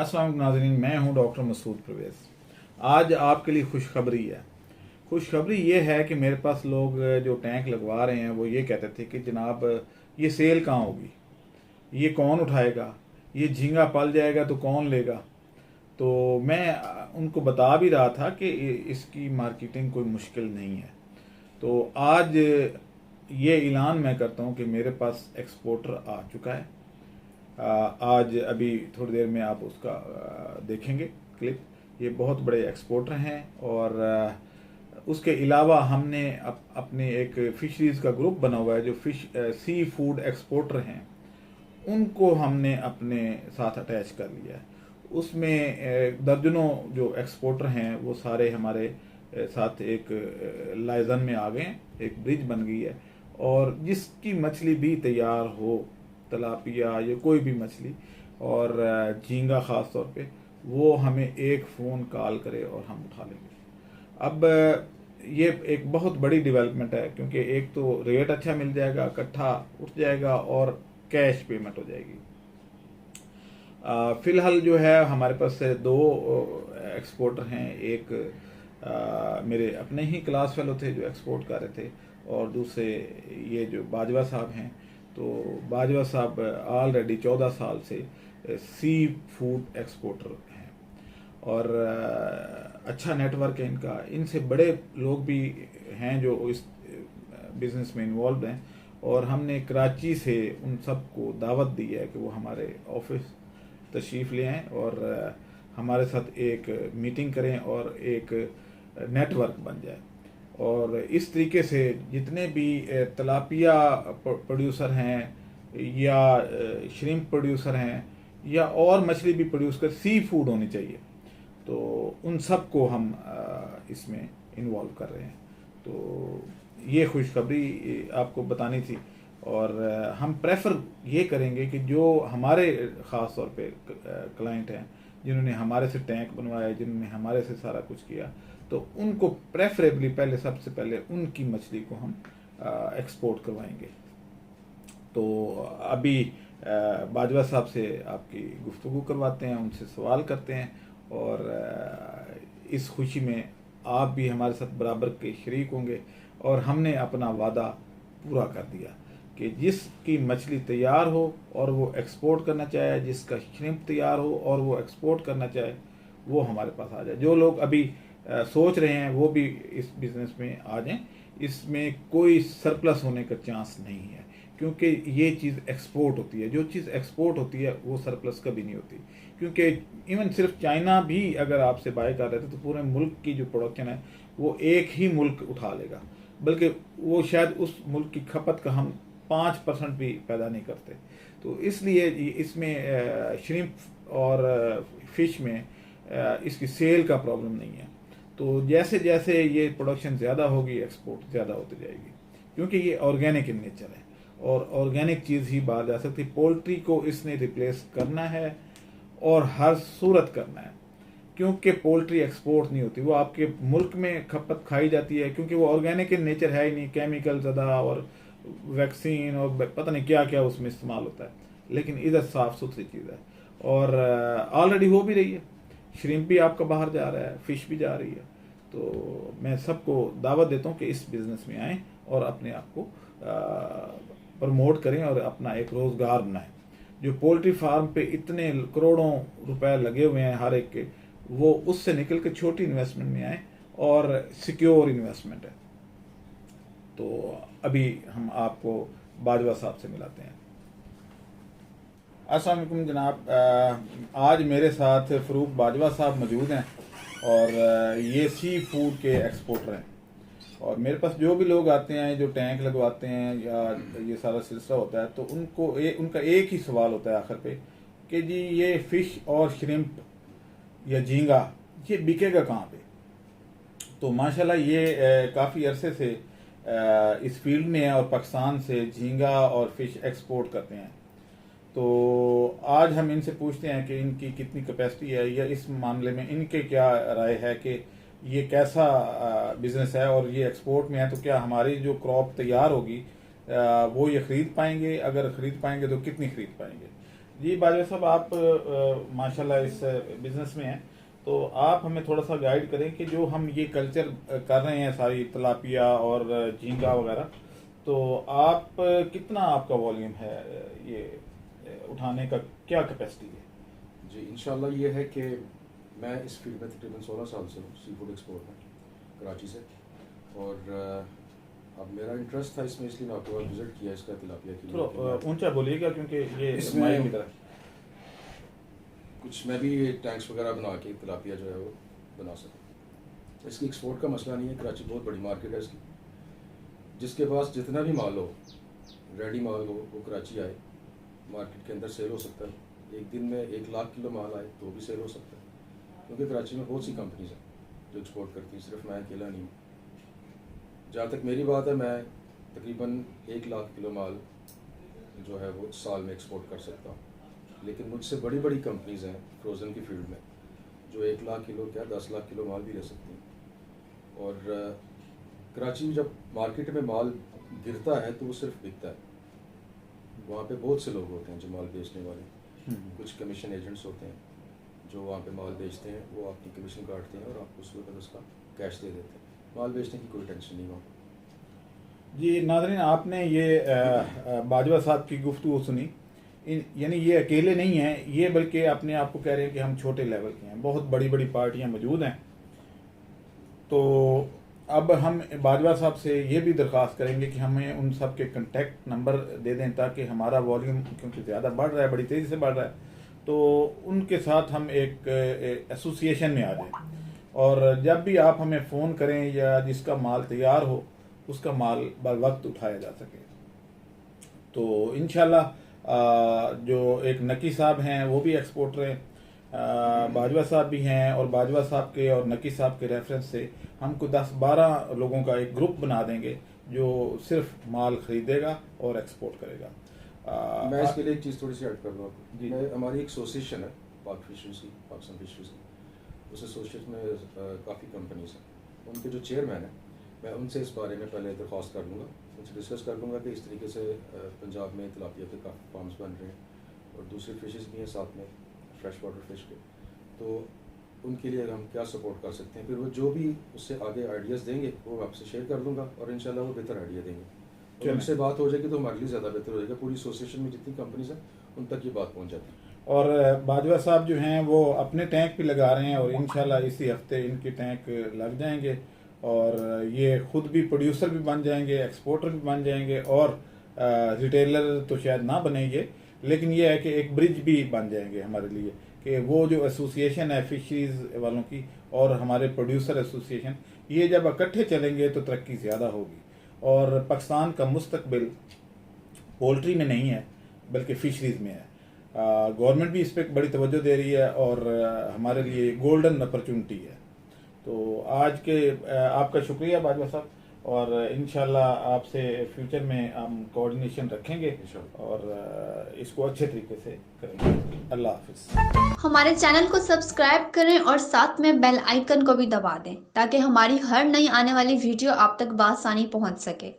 अस्सलाम वालेकुम नाज़रीन, मैं हूं डॉक्टर मसूद परवेज़। आज आपके लिए खुशखबरी है। खुशखबरी ये है कि मेरे पास लोग जो टैंक लगवा रहे हैं वो ये कहते थे कि जनाब ये सेल कहाँ होगी, ये कौन उठाएगा, ये झींगा पल जाएगा तो कौन लेगा। तो मैं उनको बता भी रहा था कि इसकी मार्केटिंग कोई मुश्किल नहीं है। तो आज ये ऐलान मैं करता हूँ कि मेरे पास एक्सपोर्टर आ चुका है। आज अभी थोड़ी देर में आप उसका देखेंगे क्लिप। ये बहुत बड़े एक्सपोर्टर हैं और उसके अलावा हमने अपने एक फिशरीज़ का ग्रुप बना हुआ है जो सी फूड एक्सपोर्टर हैं, उनको हमने अपने साथ अटैच कर लिया है। उसमें दर्जनों जो एक्सपोर्टर हैं वो सारे हमारे साथ एक लाइजन में आ गए हैं, एक ब्रिज बन गई है। और जिसकी मछली भी तैयार हो, तलापिया या कोई भी मछली और झींगा ख़ास तौर पे, वो हमें एक फ़ोन कॉल करे और हम उठा लेंगे। अब ये एक बहुत बड़ी डेवलपमेंट है क्योंकि एक तो रेट अच्छा मिल जाएगा, इकट्ठा उठ जाएगा और कैश पेमेंट हो जाएगी। फ़िलहाल जो है हमारे पास से दो एक्सपोर्टर हैं। एक मेरे अपने ही क्लास फेलो थे जो एक्सपोर्ट कर रहे थे, और दूसरे ये जो बाजवा साहब हैं। तो बाजवा साहब ऑलरेडी 14 साल से सी फूड एक्सपोर्टर हैं और अच्छा नेटवर्क है इनका। इनसे बड़े लोग भी हैं जो इस बिज़नेस में इन्वॉल्व हैं, और हमने कराची से उन सबको दावत दी है कि वो हमारे ऑफिस तशरीफ़ ले आएँ और हमारे साथ एक मीटिंग करें और एक नेटवर्क बन जाए। और इस तरीके से जितने भी तलापिया प्रोड्यूसर हैं या श्रिम्प प्रोड्यूसर हैं या और मछली भी प्रोड्यूस कर सी फूड होनी चाहिए, तो उन सब को हम इसमें इन्वॉल्व कर रहे हैं। तो ये खुशखबरी आपको बतानी थी। और हम प्रेफर ये करेंगे कि जो हमारे ख़ास तौर पे क्लाइंट हैं, जिन्होंने हमारे से टैंक बनवाया, जिन्होंने हमारे से सारा कुछ किया, तो उनको प्रेफरेबली पहले सबसे पहले उनकी मछली को हम एक्सपोर्ट करवाएंगे। तो अभी बाजवा साहब से आपकी गुफ्तगू करवाते हैं, उनसे सवाल करते हैं, और इस खुशी में आप भी हमारे साथ बराबर के शरीक होंगे। और हमने अपना वादा पूरा कर दिया कि जिसकी मछली तैयार हो और वो एक्सपोर्ट करना चाहे, जिसका श्रिम्प तैयार हो और वो एक्सपोर्ट करना चाहे, वो हमारे पास आ जाए। जो लोग अभी सोच रहे हैं वो भी इस बिज़नेस में आ जाएं। इसमें कोई सरप्लस होने का चांस नहीं है क्योंकि ये चीज़ एक्सपोर्ट होती है। जो चीज़ एक्सपोर्ट होती है वो सरप्लस कभी नहीं होती, क्योंकि इवन सिर्फ चाइना भी अगर आपसे बाय कर रहे थे तो पूरे मुल्क की जो प्रोडक्शन है वो एक ही मुल्क उठा लेगा, बल्कि वो शायद उस मुल्क की खपत का हम 5% भी पैदा नहीं करते। तो इसलिए इसमें श्रिम्प और फिश में इसकी सेल का प्रॉब्लम नहीं है। तो जैसे जैसे ये प्रोडक्शन ज़्यादा होगी, एक्सपोर्ट ज़्यादा होती जाएगी, क्योंकि ये ऑर्गेनिक इन नेचर है और ऑर्गेनिक चीज़ ही बाहर जा सकती। पोल्ट्री को इसने रिप्लेस करना है और हर सूरत करना है, क्योंकि पोल्ट्री एक्सपोर्ट नहीं होती, वो आपके मुल्क में खपत खाई जाती है, क्योंकि वो ऑर्गेनिक इन नेचर है ही नहीं। केमिकल ज़्यादा और वैक्सीन और पता नहीं क्या क्या उसमें इस्तेमाल होता है, लेकिन इधर साफ़ सुथरी चीज़ है और ऑलरेडी हो भी रही है। श्रिम्प भी आपका बाहर जा रहा है, फ़िश भी जा रही है। तो मैं सबको दावत देता हूँ कि इस बिज़नेस में आएँ और अपने आप को प्रमोट करें और अपना एक रोज़गार बनाएं। जो पोल्ट्री फार्म पे इतने करोड़ों रुपए लगे हुए हैं हर एक के, वो उससे निकल के छोटी इन्वेस्टमेंट में आए और सिक्योर इन्वेस्टमेंट है। तो अभी हम आपको बाजवा साहब से मिलाते हैं। अस्सलाम वालेकुम जनाब, आज मेरे साथ फ़रूक बाजवा साहब मौजूद हैं और ये सी फूड के एक्सपोर्टर हैं। और मेरे पास जो भी लोग आते हैं जो टैंक लगवाते हैं या ये सारा सिलसिला होता है, तो उनको उनका एक ही सवाल होता है आखिर पे कि जी ये फ़िश और श्रिम्प या झींगा ये बिकेगा कहाँ पे। तो माशाल्लाह ये काफ़ी अरसे से इस फील्ड में है और पाकिस्तान से झींगा और फ़िश एक्सपोर्ट करते हैं। तो आज हम इनसे पूछते हैं कि इनकी कितनी कैपेसिटी है या इस मामले में इनके क्या राय है कि ये कैसा बिज़नेस है, और ये एक्सपोर्ट में है तो क्या हमारी जो क्रॉप तैयार होगी वो ये ख़रीद पाएंगे, अगर ख़रीद पाएंगे तो कितनी ख़रीद पाएंगे। जी बाजवा साहब, आप माशाल्लाह इस बिजनेस में हैं, तो आप हमें थोड़ा सा गाइड करें कि जो हम ये कल्चर कर रहे हैं सारी तिलापिया और झींगा वगैरह, तो आप कितना आपका वॉल्यूम है ये उठाने का, क्या कैपेसिटी है? जी इंशाल्लाह ये है कि मैं इस फील्ड में तकरीबन 16 साल से हूँ, सी फूड एक्सपोर्ट में, कराची से। और अब मेरा इंटरेस्ट था इसमें, इसलिए मैं आपको विजिट किया इसका तिलापिया की। थोड़ा ऊंचा बोलिएगा क्योंकि ये इसमें माइक की तरह। कुछ मैं भी टैंक्स वगैरह बना के तिलापिया जो है वो बना सकूँ। इसकी एक्सपोर्ट का मसला नहीं है, कराची बहुत बड़ी मार्केट है इसकी। जिसके पास जितना भी माल हो, रेडी माल हो, वो कराची आए, मार्केट के अंदर सेल हो सकता है। एक दिन में 1 लाख किलो माल आए तो भी सेल हो सकता है, क्योंकि कराची में बहुत सी कंपनीज हैं जो एक्सपोर्ट करती हैं, सिर्फ मैं अकेला नहीं हूँ। जहाँ तक मेरी बात है, मैं तकरीबन 1 लाख किलो माल जो है वो साल में एक्सपोर्ट कर सकता हूँ। लेकिन मुझसे बड़ी बड़ी कंपनीज हैं फ्रोज़न की फील्ड में, जो 1 लाख किलो क्या 10 लाख किलो माल भी ले सकती हैं। और कराची में जब मार्केट में माल गिरता है तो वो सिर्फ बिकता है। वहाँ पे बहुत से लोग होते हैं जो माल बेचने वाले, कुछ कमीशन एजेंट्स होते हैं जो वहाँ पे माल बेचते हैं, वो आपकी कमीशन काटते हैं और आपको उस वक्त उसका कैश दे देते हैं। माल बेचने की कोई टेंशन नहीं वहाँ। जी नाज़रीन, आपने ये बाजवा साहब की गुफ्तगू सुनी। यानी ये अकेले नहीं हैं, ये बल्कि अपने आप को कह रहे हैं कि हम छोटे लेवल के हैं, बहुत बड़ी बड़ी पार्टियां मौजूद हैं। तो अब हम बाजवा साहब से ये भी दरख्वास्त करेंगे कि हमें उन सब के कॉन्टैक्ट नंबर दे दें, ताकि हमारा वॉल्यूम क्योंकि ज़्यादा बढ़ रहा है, बड़ी तेज़ी से बढ़ रहा है, तो उनके साथ हम एक एसोसिएशन में आ जाएं। और जब भी आप हमें फ़ोन करें या जिसका माल तैयार हो उसका माल बर वक्त उठाया जा सके। तो इंशाल्लाह जो एक नकी साहब हैं वो भी एक्सपोर्टर हैं, बाजवा साहब भी हैं, और बाजवा साहब के और नकी साहब के रेफरेंस से हमको 10-12 लोगों का एक ग्रुप बना देंगे जो सिर्फ माल खरीदेगा और एक्सपोर्ट करेगा। मैं इसके लिए एक चीज़ थोड़ी सी ऐड कर दूँ आपको। मैं हमारी एक एसोसिएशन है पाक फिशरीज की, पाकिस्तान फिशरीज की। उस एसोसिएशन में काफ़ी कंपनीज हैं, उनके जो चेयरमैन हैं, मैं उनसे इस बारे में पहले दरख्वास्त कर लूँगा, उनसे डिस्कस कर लूँगा कि इस तरीके से पंजाब में तिलापिया के काफ़ी फार्म्स बन रहे हैं और दूसरी फिशेस भी हैं साथ में, फ्रेश वाटर फिश के। तो उनके लिए हम क्या सपोर्ट कर सकते हैं, फिर वो जो भी उससे आगे आइडियाज़ देंगे वो आपसे शेयर कर लूँगा और इंशाल्लाह वो बेहतर आइडिया देंगे। और उनसे बात हो जाएगी तो हमारे लिए ज़्यादा बेहतर हो जाएगा। पूरी एसोसिएशन में जितनी कंपनीज हैं उन तक ये बात पहुँच जाती है। और बाजवा साहब जो हैं वो अपने टैंक भी लगा रहे हैं और इंशाल्लाह इसी हफ्ते इनके टैंक लग जाएंगे और ये खुद भी प्रोड्यूसर भी बन जाएंगे, एक्सपोर्टर भी बन जाएंगे और रिटेलर तो शायद ना बनेंगे, लेकिन ये है कि एक ब्रिज भी बन जाएंगे हमारे लिए कि वो जो एसोसिएशन है फिशरीज वालों की और हमारे प्रोड्यूसर एसोसिएशन, ये जब इकट्ठे चलेंगे तो तरक्की ज़्यादा होगी। और पाकिस्तान का मुस्तकबिल पोल्ट्री में नहीं है बल्कि फिशरीज में है। गवर्नमेंट भी इस पर बड़ी तवज्जो दे रही है और हमारे लिए गोल्डन अपॉर्चुनिटी है। तो आज के आपका शुक्रिया बाजवा साहब, और इंशाल्लाह आपसे फ्यूचर में हम कोऑर्डिनेशन रखेंगे और इसको अच्छे तरीके से करेंगे। अल्लाह हाफिज़। हमारे चैनल को सब्सक्राइब करें और साथ में बेल आइकन को भी दबा दें ताकि हमारी हर नई आने वाली वीडियो आप तक बआसानी पहुंच सके।